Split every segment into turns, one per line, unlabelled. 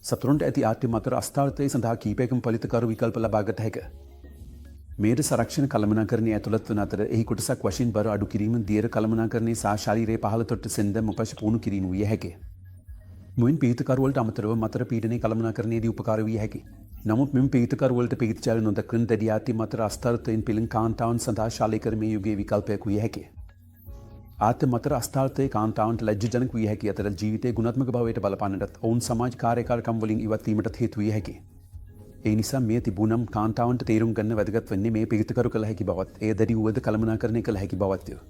සතුරන්ට ඇති ආර්ථික මතර අස්ථාර්ථය සඳහා කීපයකම පොලිතකරු විකල්ප ලබාගත හැක. මේට සංරක්ෂණ කළමනාකරණය ඇතුළත් වන අතර එහි කොටසක් වශයෙන් බර අඩු කිරීම, දියර කළමනාකරණයේ සහ ශරීරයේ පහළ තොට්ට සෙන්දම උපශ පුහුණු කිරීම විය හැකිය. මුවින් පීඩිතකරුවලට අමතරව මතර පීඩනයේ කළමනාකරණයේදී උපකාර විය හැකියි. නමුත් මෙම පීඩිතකරුවලට පීඩිතචාර නොදක්වන දැඩි ආර්ථික මතර අස්ථාර්ථයෙන් පිළින් කාන්තාවන් සඳහා ශාලීකරණයේ යුගයේ විකල්පයක් විය හැකිය. ආර්ථික මතර අස්ථාර්ථයේ කාන්තාවන්ට ලැජ්ජාජනක විය හැකි අතර ජීවිතයේ ගුණාත්මක භාවයට බලපාන්නටත් ඔවුන් සමාජ කාර්යකාරකම් වලින් ඉවත් වීමටත් හේතු විය හැකියි. ඒ නිසා මේ තිබුණම් කාන්තාවන්ට තේරුම් ගන්න වැදගත් වෙන්නේ මේ පීඩිතකරු කළ හැකි බවත්, එය දැඩි වුවද කළමනාකරණය කළ හැකි බවත්ය.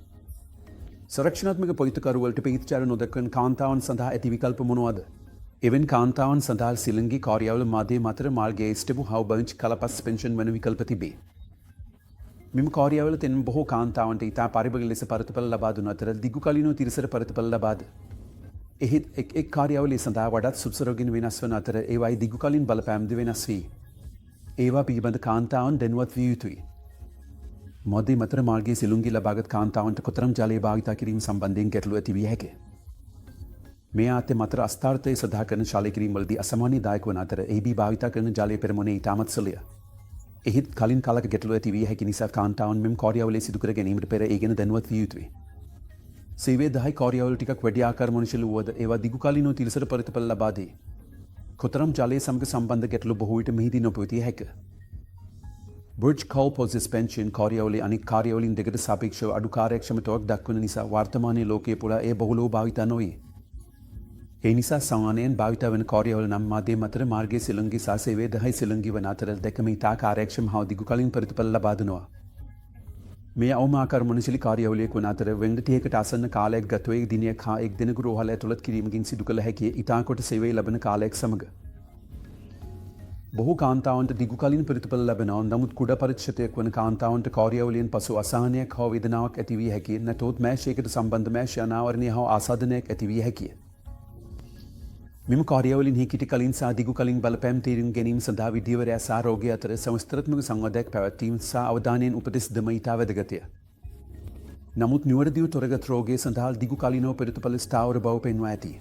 සංරක්ෂණාත්මක පීඩිතකරුවලට පීඩිතචාර නොදක්වන කාන්තාවන් සඳහා ඇති විකල්ප මොනවාද? එවන් කාන්තාවන් සඳහා සිලංගි කාර්යාවල මාධ්‍ය මතර මාර්ගයේ ස්ටෙබු හවබන්ච් කලපස් පෙන්ෂන් වන විකල්ප තිබේ. මෙම කාර්යාවල තෙන් බොහෝ කාන්තාවන්ට ඉතා පරිබග ලෙස පරතුඵල ලබා දුන අතර දිගු කලිනෝ තිරසර පරතුඵල ලබාද. එහෙත් එක් කාර්යාවලේ සඳහා වඩාත් සුබසරෝගින් වෙනස් වන අතර ඒවායි දිගු කලින් බලපෑම්ද වෙනස් වී. ඒවා පිළිබඳ කාන්තාවන් දැනුවත් විය යුතුයි. මාධ්‍ය මතර මාර්ගයේ සිලුංගි ලබාගත් කාන්තාවන්ට කොතරම් ජලය භාවිතා කිරීම සම්බන්ධයෙන් ගැටලු ඇති විය හැකිය. මේ ආර්ථ මතර අස්ථාර්ථය සඳහා කරන ශාලය කිරීම්වලදී අසමානදායක වන අතර එහිදී භාවිතා කරන ජලය පෙරමුණේ ඉතාමත් සුළුය. එහිත් කලින් කාලක ගැටලු ඇති විය හැකි නිසා කාන්තාවන් මෙම කාර්යාවලේ සිදු කර ගැනීමට පෙර ඒ ගැන දැනුවත් විය යුතුයි. සේවයේ 10 කාර්යාවල ටිකක් වැඩි ආකර්මණශීල වුවද ඒවා දිගු කාලිනව තිරසර පරිතඵල ලබා දී. කොතරම් ජලය සමග සම්බන්ධ ගැටලු බොහෝ විට මෙහිදී නොපැවතිය හැකිය. බර්ජ් කෝල්පොසිස් පෙන්ෂන් කාර්යාවලේ අනෙක් කාර්යාවලින් දෙකට සාපේක්ෂව අඩු කාර්යක්ෂමතාවක් දක්වන නිසා වර්තමානයේ ලෝකයේ පුරා එය බහුලව භාවිතා නොවේ. ඒ නිසා සාමාන්‍යයෙන් භාවිතා වන කාර්යාවල නම් මාධ්‍ය මතර මාර්ගයේ සිලංගි සහ සේවයේ 10 සිලංගි වන අතර දෙකම ඉතා කාර්යක්ෂම හා දිගු කලින් ප්‍රතිඵල ලබා දෙනවා. මේ අවම ආකර්මණශීලී කාර්යාවලියක් වන අතර වෙළඳ 30කට ආසන්න කාලයක් ගත වේ දිනයක් හා එක් දිනක රෝහල ඇතුළත් කිරීමකින් සිදු කළ හැකි ඉතා කොට සේවය ලබන කාලයක් සමග. බොහෝ කාන්තාවන්ට දිගු කලින් ප්‍රතිඵල ලැබෙනවා. නමුත් කුඩා පරිච්ඡේදයක් වන කාන්තාවන්ට කාර්යාවලියෙන් පසු අසහනයක් හා වේදනාවක් ඇති විය හැකිය. නැතොත් මෑෂයකට සම්බන්ධ මෑෂ අනාවරණය හා ආසාදනයක් ඇති විය හැකිය. මෙම කාර්යාවලින් හිකිට කලින් සහ දිගු කලින් බලපෑම් තීරණ ගැනීම සඳහා විද්‍යවරයා සහ රෝගියා අතර සමස්තරාත්මක සංවාදයක් පැවැත්වීම සහ අවධානයෙන් උපදෙස් දම ඉතා වැදගත්ය. නමුත් නිවැරදිව තොරගත් රෝගය සඳහා දිගු කලිනව ප්‍රතිඵල ස්ථාවර බව පෙන්වා ඇති.